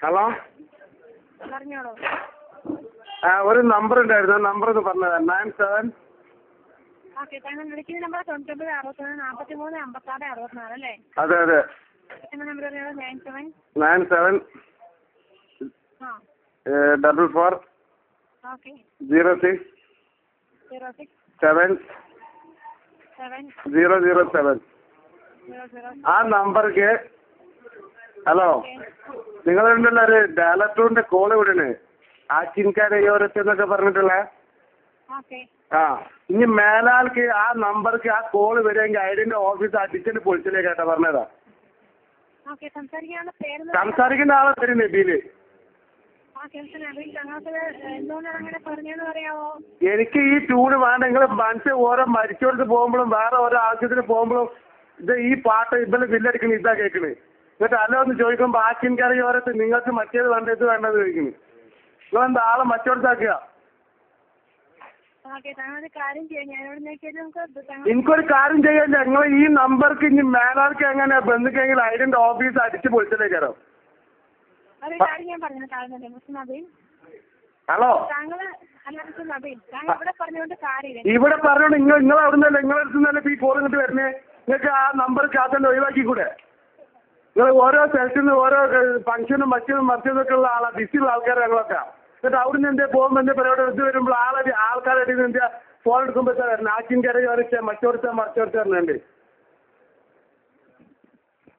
Hello, പറഞ്ഞോളൂ. ഒരു number ഉണ്ടായിരുന്നു, ആ നമ്പർ ഒന്ന് പറഞ്ഞത്. 97. ഓക്കെ, താങ്കൾ വിളിക്കുന്ന നമ്പർ 99 61 43 56 64 അല്ലേ? അതെ അതെ. Number 97 97 44 okay 06 06 7 007. ആ നമ്പർക്ക്. ഹലോ, നിങ്ങളുണ്ടല്ലോ ഒരു ഡയലക്ടറിന്റെ കോള് വിടണേ, ആച്ചിൻകാരയോരത്തെന്നൊക്കെ പറഞ്ഞിട്ടുള്ള. ഇനി മേലാൾക്ക് ആ നമ്പർക്ക് ആ കോള് വരുമെങ്കിൽ ഐഡിന്റെ ഓഫീസ് അടിച്ചിട്ട് പൊളിച്ചിലേക്കാട്ടാ പറഞ്ഞതാ. സംസാരിക്കുന്ന ആളെ പേര് നബീല്. എനിക്ക് ഈ ട്യൂണ് വേണ്ട. നിങ്ങൾ മനുഷ്യ ഓരോ മരിച്ചോടത്ത് പോകുമ്പോഴും വേറെ ഓരോ ആവശ്യത്തിന് പോകുമ്പോഴും ഇത് ഈ പാട്ട് ഇവര് ബില്ലടിക്കണ ഇതാ കേൾക്കണ്. എന്നിട്ട് അല്ലോ ഒന്ന് ചോദിക്കുമ്പോ ആച്ചിൻകരയോരത്ത് നിങ്ങൾക്ക് മറ്റേത് വേണ്ട ഇത് വേണ്ടത് ചോദിക്കുന്നു. നിങ്ങളെന്താ ആളെ മറ്റോടത്താക്കുക? എനിക്കൊരു കാര്യം ചെയ്യാനില്ല. നിങ്ങൾ ഈ നമ്പർക്ക് ഇനി മേലാൾക്ക് എങ്ങനെയാ ബന്ധുക്കെങ്കിൽ ഐഡിന്റെ ഓഫീസ് അടിച്ച് പൊളിച്ചിലേക്കാരോ. ഹലോ, ഇവിടെ പറഞ്ഞോണ്ട് നിങ്ങൾ അവിടുന്നല്ലേ, നിങ്ങളെ അടുത്തുനിന്നല്ലേ ഈ കോൾ ഇങ്ങോട്ട് വരണേ. നിങ്ങൾക്ക് ആ നമ്പർക്ക് അതന്നെ ഒഴിവാക്കിക്കൂടെ? നിങ്ങൾ ഓരോ സ്ഥലത്തു നിന്ന് ഓരോ ഫംഗ്ഷനും മറ്റൊക്കെ ഉള്ള ആളാ, ബിസിയുള്ള ആൾക്കാർ ഞങ്ങളൊക്കെ. എന്നിട്ട് അവിടുന്ന് എന്താ പോകുമ്പോൾ എന്താ പരിപാടി ഇത് വരുമ്പോൾ ആൾക്കാരുടെ എന്താ ഫോൺ എടുക്കുമ്പോൾ വരണം ആച്ചിൻകരയോരച്ച മറ്റോടത്ത വരണുണ്ട്.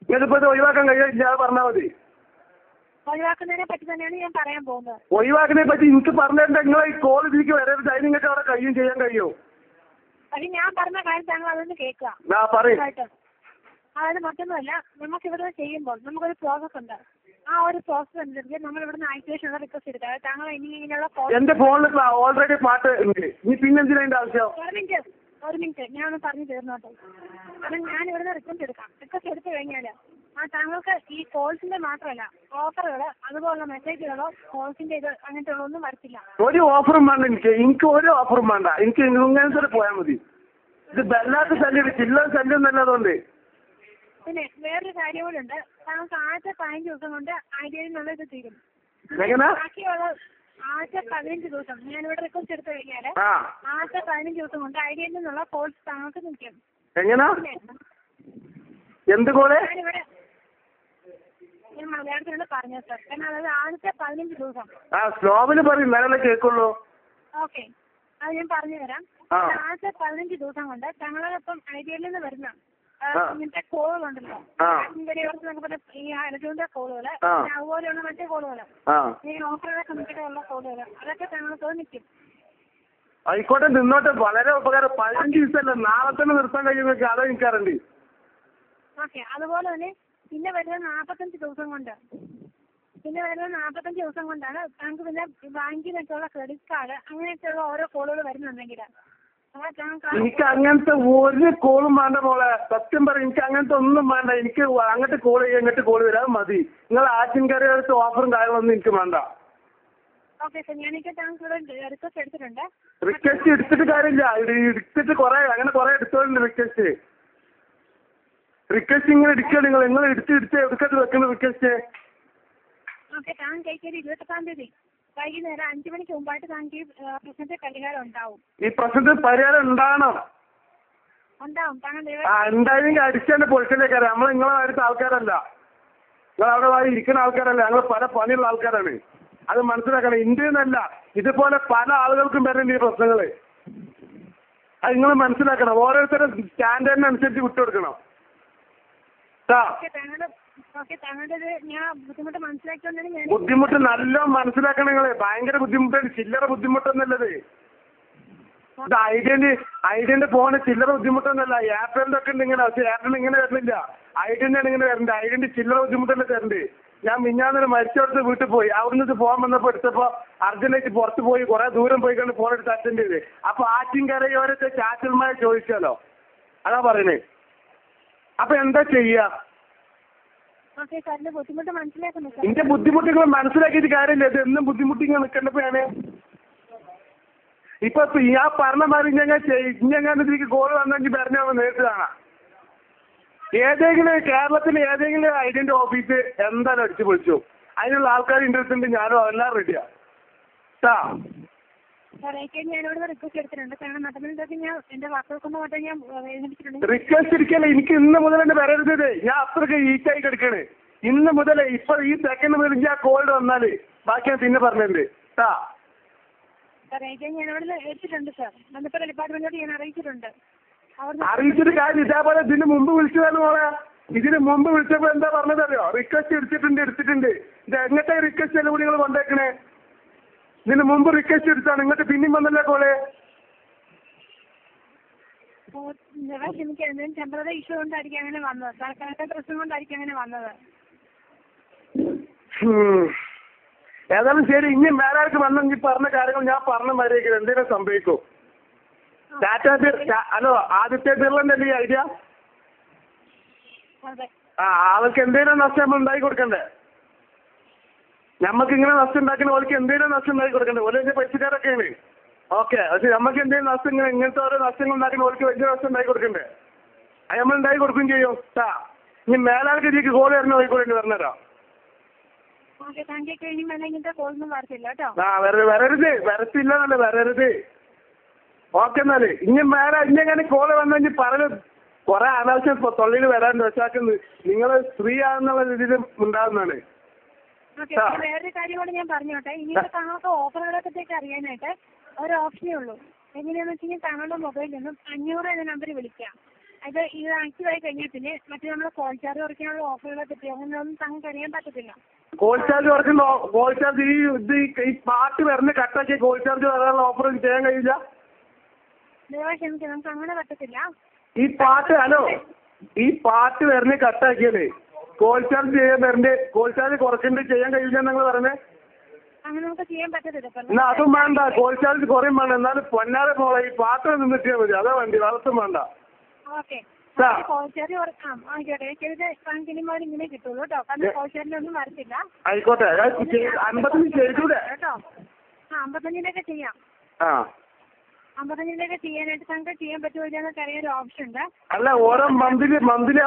ഇങ്ങനത്തിപ്പോ ഇത് ഒഴിവാക്കാൻ കഴിയില്ല, അത് പറഞ്ഞാൽ മതി. ഒഴിവാക്കുന്നതിനെ പറ്റി തന്നെയാണ് ഞാൻ പറയാൻ പോകുന്നത്. ഒഴിവാക്കുന്നതിനെ പറ്റി എനിക്ക് പറഞ്ഞിട്ട് നിങ്ങൾ ഈ കോൾ ഇതിലേക്ക് വരരുത്. അതിന് നിങ്ങൾക്ക് അവിടെ ചെയ്യാൻ കഴിയുമോ? അത് ഞാൻ പറഞ്ഞ കാര്യം താങ്കൾ അതൊന്ന് കേൾക്കുക. അതായത് മറ്റൊന്നുമല്ല, നമുക്ക് ഇവിടെ ചെയ്യുമ്പോൾ നമുക്കൊരു പ്രോസസ് ഉണ്ട്. ആ ഒരു പ്രോസസ് അനുസരിച്ച് നമ്മൾ ഇവിടുന്ന് ആക്ടിവേഷനുള്ള റിക്വസ്റ്റ് എടുക്കുക. താങ്കൾ ഇങ്ങനെയുള്ള എന്റെ ഫോണിൽ ഓൾറെഡി പാട്ട് ഉണ്ട്. ഇനി പിന്നെന്തിനാ അതിന്റെ ആവശ്യം? ഒരു മിനിറ്റ് ഞാനൊന്ന് പറഞ്ഞു തീർന്നോട്ടെ. അത് ഞാൻ ഇവിടുന്ന് റിക്വസ്റ്റ് എടുക്കാം. റിക്വസ്റ്റ് എടുത്തു കഴിഞ്ഞാൽ ആ താങ്കൾക്ക് ഈ കോൾസിന്റെ മാത്രമല്ല ഓഫറുകൾ അതുപോലുള്ള മെസ്സേജുകളോ കോൾസിന്റെ ഇത് അങ്ങനത്തെ ഒന്നും വരത്തില്ല. ഒരു ഓഫറും വേണ്ട എനിക്ക് ഒരു ഓഫറും വേണ്ട. എനിക്ക് ഇങ്ങനത്തെ പോയാൽ മതി. ഇത് വല്ലാത്ത ശല്യം, ചില്ലറ ശല്യം നല്ലതുകൊണ്ട്. പിന്നെ വേറൊരു കാര്യം കൂടെ ഉണ്ട്. താങ്കൾക്ക് ആദ്യത്തെ 15 ദിവസം കൊണ്ട് ഐഡിയയിലുള്ള ഇത് തീരും. ബാക്കിയുള്ള ആദ്യത്തെ 15 ദിവസം ഞാനിവിടെ റിക്വസ്റ്റ് എടുത്തു കഴിഞ്ഞാൽ ആദ്യത്തെ 15 ദിവസം കൊണ്ട് ഐഡിയയിൽ നിന്നുള്ള കോൾസ് താങ്കൾക്ക് നിൽക്കും. എങ്ങനാ? എന്ത് കോള്? ഞാൻ മലയാളത്തിനോട് പറഞ്ഞു സാർ. കാരണം അതായത് ആദ്യത്തെ 15 ദിവസം സ്ലോവില് പറയും, നേരെ കേൾക്കുള്ളൂ. ഓക്കെ, അത് ഞാൻ പറഞ്ഞു തരാം. ആദ്യത്തെ 15 ദിവസം കൊണ്ട് താങ്കളോടൊപ്പം ഐഡിയയിൽ നിന്ന് വരുന്ന ഇങ്ങനത്തെ കോളുകളുണ്ടല്ലോ, ഈ അരജുവിന്റെ കോളുകള്, അതുപോലെയുള്ള മറ്റേ കോളുകള്, ഈ ഓഫറുകളെ സംബന്ധിച്ചിട്ടുള്ള കോളുകള്, അതൊക്കെ താങ്കൾക്ക് നിൽക്കും. ആയിക്കോട്ടെ, നിന്നോട്ടെ. വളരെ ഉപകാരം. 15 ദിവസമല്ല, നാളെ തന്നെ നിർത്താൻ കഴിയുമെങ്കിൽ അതോ എനിക്കറിയണ്ട്. ഓക്കെ, അതുപോലെ തന്നെ പിന്നെ വരുന്നത് 45 ദിവസം കൊണ്ട്. പിന്നെ വരുന്നത് 45 ദിവസം കൊണ്ടാണ് താങ്കൾക്ക് പിന്നെ ബാങ്കിനൊക്കെയുള്ള ക്രെഡിറ്റ് കാർഡ് അങ്ങനെയൊക്കെയുള്ള ഓരോ കോളുകൾ വരുന്നുണ്ടെങ്കിൽ എനിക്ക് അങ്ങനത്തെ ഒരു കോളും വേണ്ട മോളെ. സത്യം പറയും, എനിക്ക് അങ്ങനത്തെ ഒന്നും വേണ്ട. എനിക്ക് അങ്ങോട്ട് കോൾ ചെയ്യാൻ ഇങ്ങോട്ട് കോൾ വരാൻ മതി. നിങ്ങൾ ആച്ചിൻകരയോരത്ത് ഓഫറും കാര്യങ്ങളൊന്നും എനിക്ക് വേണ്ട. ഓക്കെ സാർ, ഞാനൊക്കെ താങ്കൾ റിക്വസ്റ്റ് എടുത്തിട്ടുണ്ട്. റിക്വസ്റ്റ് എടുത്തിട്ട് കാര്യമില്ല. എടുത്തിട്ട് അങ്ങനെ കുറെ എടുത്തോണ്ട് റിക്വസ്റ്റ് ഇങ്ങനെ എടുക്കുക. നിങ്ങൾ എടുത്ത് എടുക്കട്ട് വെക്കുന്ന റിക്വസ്റ്റ്. ഓക്കെ, താങ്കൾ കഴിച്ചത് 28-ാം തീയതി വൈകുന്നേരം 5 മണിക്ക് മുമ്പായിട്ട് താങ്കൾക്ക് ഈ പ്രശ്നത്തിന് പരിഹാരം ഉണ്ടാവും. ഈ പ്രശ്നത്തിന് പരിഹാരം ഉണ്ടാവണം. എന്തായാലും അടിച്ചതിന്റെ പൊളിച്ചിലേക്കാണ്. നമ്മൾ നിങ്ങളെ അടുത്ത ആൾക്കാരല്ല, നിങ്ങൾ അവിടെ ഇരിക്കുന്ന ആൾക്കാരല്ല. ഞങ്ങൾ പല പണിയുള്ള ആൾക്കാരാണ്. അത് മനസ്സിലാക്കണം. ഇന്ത്യന്നല്ല, ഇതുപോലെ പല ആളുകൾക്കും വരുന്നുണ്ട് ഈ പ്രശ്നങ്ങള്. അത് നിങ്ങൾ മനസ്സിലാക്കണം. ഓരോരുത്തരും സ്റ്റാൻഡേർഡിനനുസരിച്ച് വിട്ടുകൊടുക്കണം. ബുദ്ധിമുട്ട് നല്ല മനസ്സിലാക്കണം നിങ്ങള്. ഭയങ്കര ബുദ്ധിമുട്ടാണ്, ചില്ലറ ബുദ്ധിമുട്ടൊന്നുമല്ലത്. ഇത് ഐഡിയന്റെ ഫോണ് ചില്ലറ ബുദ്ധിമുട്ടൊന്നുമല്ല. എയർടെലിന്റെ ഒക്കെ ഉണ്ട് ഇങ്ങനെ, പക്ഷെ എയർടെൽ ഇങ്ങനെ വരുന്നില്ല. ഐഡിയന്റെയാണ് ഇങ്ങനെ വരേണ്ടത്. ഐഡിയന്റെ ചില്ലറ ബുദ്ധിമുട്ടല്ലേ തരണ്ട്. ഞാൻ മിഞ്ഞാന്നൊരു മരിച്ചോടത്ത് വീട്ടിൽ പോയി. അവിടുന്ന് ഫോൺ വന്നപ്പോ എടുത്തപ്പോ അർജന്റായിട്ട് പുറത്ത് പോയി കുറെ ദൂരം പോയി കണ്ട് ഫോൺ എടുത്ത് അറ്റൻഡ് ചെയ്ത്. അപ്പൊ ആച്ചിൻകരയോരത്തെ ചാറ്റൽമാരെ ചോദിച്ചാലോ, അതാ പറയുന്നത്. അപ്പൊ എന്താ ചെയ്യാ? എന്റെ ബുദ്ധിമുട്ടുകൾ മനസ്സിലാക്കിയിട്ട് കാര്യമില്ല. ഇത് എന്നും ബുദ്ധിമുട്ടിങ്ങനെ നിൽക്കേണ്ടപ്പോഴാണ്. ഇപ്പൊ ഞാൻ പറഞ്ഞ മാതിരി ഇഞ്ഞെങ്ങാനും ഇതിലേക്ക് കോള് വന്നെങ്കിൽ പറഞ്ഞ നേരിട്ട് കാണാം. ഏതെങ്കിലും കേരളത്തിൽ ഏതെങ്കിലും ഐഡന്റി ഓഫീസ് എന്തായാലും അടിച്ചു പൊളിച്ചു. അതിനുള്ള ആൾക്കാർ ഇൻട്രസ്റ്റ് ഉണ്ട്, ഞാനും എല്ലാം റെഡിയാ കേട്ടാ. റിക്വസ്റ്റ് ഇരിക്കല്ലേ, എനിക്ക് ഇന്ന് മുതൽ തന്നെ വരരുത്. ഞാൻ അത്രയ്ക്ക് ഈറ്റായി കിടക്കണ്. ഇന്ന് മുതൽ ഇപ്പൊ ഈ സെക്കൻഡ് മുതൽ ഞാൻ കോൾഡ് വന്നാല് ബാക്കി ഞാൻ പിന്നെ പറഞ്ഞിട്ടുണ്ട് കേട്ടാ. അറിയിച്ചിട്ട് കാര്യം ഇതേപോലെ ഇതിന് മുമ്പ് വിളിച്ചതാണ് മോളെ. ഇതിന് മുമ്പ് വിളിച്ചപ്പോ എന്താ പറഞ്ഞതറിയോ? റിക്വസ്റ്റ് എടുത്തിട്ടുണ്ട്. ഇത് എങ്ങനത്തെ റിക്വസ്റ്റ് എല്ലാം കൂടി നിങ്ങൾ കൊണ്ടേക്കണേ? ഇതിന് മുമ്പ് റിക്വസ്റ്റ് എടുത്താണ്, ഇങ്ങോട്ട് പിന്നെയും വന്നല്ലേ കോള്. ഏതായാലും ശരി, ഇനി മേലാൾക്ക് വന്നെങ്കിൽ പറഞ്ഞ കാര്യങ്ങൾ ഞാൻ പറഞ്ഞ മാതിരി എന്തെങ്കിലും സംഭവിക്കും. ഹലോ, ആദിത്യ ബിർളന്റെ ഈ ഐഡിയ ആൾക്ക് എന്തെങ്കിലും നഷ്ടം നമ്മൾ ഉണ്ടാക്കി കൊടുക്കണ്ടേ? നമ്മക്ക് ഇങ്ങനെ നഷ്ടം ഉണ്ടാക്കുന്ന ഓർക്ക് എന്തെങ്കിലും നഷ്ടം ഉണ്ടാക്കി കൊടുക്കണ്ടേ? ഓരോ പൈസക്കാരൊക്കെയാണ്. ഓക്കെ, പക്ഷെ നമുക്ക് എന്തെങ്കിലും നഷ്ടം ഇങ്ങനത്തെ ഓരോ നഷ്ടങ്ങൾ ഉണ്ടാക്കുന്ന ഓർക്ക് വലിയ നഷ്ടം ഉണ്ടാക്കി കൊടുക്കണ്ടേ? അത് നമ്മൾ ഉണ്ടാക്കി കൊടുക്കുകയും ചെയ്യും കേട്ടാ. ഇനി മേലാൾക്ക് ഇതിലേക്ക് കോൾ വരുന്ന നോക്കിക്കോളി, പറഞ്ഞുതരാം. വരത്തില്ലെന്നല്ലേ, വരരുത്. ഓക്കെ എന്നാല് ഇനി മേലെ ഇങ്ങനെ കോള് വന്നെങ്കിൽ പറഞ്ഞ് കുറെ അനാവശ്യം തൊള്ളിയിൽ വരാൻ വെച്ചാക്കുന്നത് നിങ്ങൾ സ്ത്രീ ആണെന്നുള്ള രീതിയിൽ ഉണ്ടാകുന്നതാണ്. വേറൊരു കാര്യം കൂടെ ഞാൻ പറഞ്ഞോട്ടെ. ഇനി താങ്കൾക്ക് ഓഫറുകളെ പറ്റിയൊക്കെ അറിയാനായിട്ട് ഒരു ഓപ്ഷനേ ഉള്ളൂ. എങ്ങനെയാണെന്ന് വെച്ച് കഴിഞ്ഞാൽ താങ്കളുടെ മൊബൈലിൽ നിന്നും 500 എന്ന നമ്പർ വിളിക്കാം. ഇത് ആക്റ്റീവായി കഴിഞ്ഞാൽ പിന്നെ മറ്റേ നമ്മൾ കോൾ ചാർജ് കുറയ്ക്കാനുള്ള ഓഫറുകളെ പറ്റി അങ്ങനെയൊന്നും താങ്കൾക്ക് അറിയാൻ പറ്റത്തില്ല. കോൾ ചാർജ് കുറയ്ക്കുന്ന കോൾ ചാർജ് ഈ പാട്ട് വരുന്ന കട്ടാക്കി കോൾ ചാർജ് വരാനുള്ള ഓഫർ ചെയ്യാൻ കഴിയില്ല. ക്ഷമിക്കാം, നമുക്ക് അങ്ങനെ പറ്റത്തില്ല. ഈ പാട്ട് ഹലോ, ഈ പാട്ട് വരുന്ന കട്ടാക്കിയാലേ കോൾ ചാർജ് ചെയ്യാൻ വരണ്ടേ, കോൾ ചാർജ് കുറച്ചിട്ട് ചെയ്യാൻ കഴിയില്ല നിങ്ങൾ പറഞ്ഞേ. അങ്ങനെ നമുക്ക് ചെയ്യാൻ പറ്റത്തില്ല. എന്നാ അതും വേണ്ട, കോൾ ചാർജ് കുറയും വേണ്ട. എന്നാലും പൊന്നാരെ പോളെ ഈ പാട്ട് നിന്നിട്ടാ മതി, അതാ വേണ്ടി, വളർത്തും വേണ്ട. ഓക്കെ, കോൾ ചാർജ് കുറക്കാം. ആയിക്കോട്ടെ, ബാങ്കിനിമാർ ഇങ്ങനെ കിട്ടുള്ളൂ കേട്ടോ. കാരണം കോൾ ചാർജിനൊന്നും വരത്തില്ല. ആയിക്കോട്ടെ, 55 ചെയ്തൂടെ കേട്ടോ? 55-ന്റെയൊക്കെ ചെയ്യാം. 55-ന്റെയൊക്കെ ചെയ്യാനായിട്ട് താങ്കൾ ചെയ്യാൻ പറ്റുമോ എന്നൊക്കെ അറിയാൻ ഒരു ഓപ്ഷൻ ഉണ്ട്. അല്ല, ഓരോ മന്ത്ലി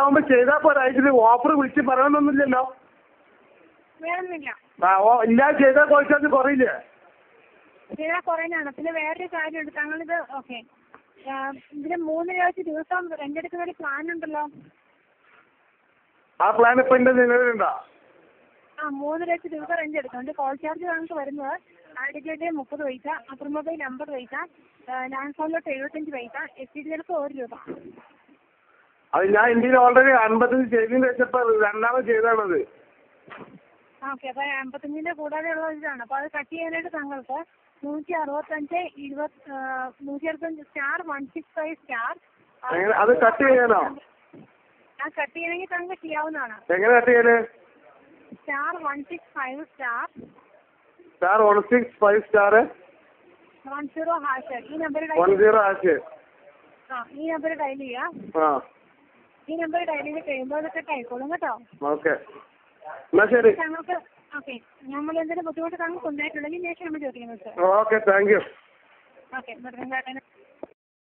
ആവുമ്പോ ചെയ്താൽ പോരാ. ഇതിന് ഓഫർ വിളിച്ച് പറയണമെന്നൊന്നുമില്ലല്ലോ. വേണമെന്നില്ല. ഇല്ല, ചെയ്താൽ കോൾ ചാർജ് കുറയില്ലേ? ചെയ്താൽ കുറയുന്നതാണ്. പിന്നെ വേറൊരു കാര്യമുണ്ട്. താങ്കളിത് ഓക്കെ, ഇതിന് 3 രൂപ ദിവസം റെന്റ് എടുക്കുന്ന ഒരു പ്ലാൻ ഉണ്ടല്ലോ. ആ പ്ലാൻ ഇപ്പൊ എന്റെ നിലവിലുണ്ടോ? 3 രൂപ ദിവസം റെന്റ് എടുക്കുന്നുണ്ട്. കോൾ ചാർജ് നമുക്ക് വരുന്നത് ആയിരത്തി 30 പൈസ, അപ്പർ മൊബൈൽ 50 പൈസ, ലാൻഡ് ഫോണിലോട്ട് 75 പൈസ, STDകൾക്ക് 1 രൂപ. അത് ഞാൻ ഇന്ത്യയിൽ ഓൾറെഡി 55 ചെയ്തതിന് വെച്ചപ്പോ രണ്ടാമത് ചെയ്താണത്. ഓക്കെ, അപ്പൊ 55-ന്റെ കൂടാതെ ഉള്ള ഇതാണ്. അപ്പൊ അത് കട്ട് ചെയ്യാനായിട്ട് താങ്കൾക്ക് 165 സ്റ്റാർ 165 സ്റ്റാർ. അത് കട്ട് ചെയ്യാനോ? ആ കട്ട് ചെയ്യണമെങ്കിൽ താങ്കൾ ചെയ്യാവുന്നതാണ്. എങ്ങനെ കട്ട് ചെയ്യല്? Star 165 star 165 star 10 hash. ഈ നമ്പർ 10 ഹാഷ്. ഈ നമ്പർ ഡയൽ ചെയ്യാം. ഈ നമ്പർ ഡയൽ ചെയ്ത് കഴിയുമ്പോൾ അതൊക്കെ ആയിക്കോളും കേട്ടോ. ഓക്കെ, എന്നാ ശരി. താങ്കൾക്ക് ഓക്കെ, നമ്മൾ എന്തെങ്കിലും ബുദ്ധിമുട്ട് താങ്കൾക്ക് ഉണ്ടായിട്ടുണ്ടെങ്കിൽ ഞാൻ ക്ഷമ ചോദിക്കുന്നു sir. Okay, thank you. Okay.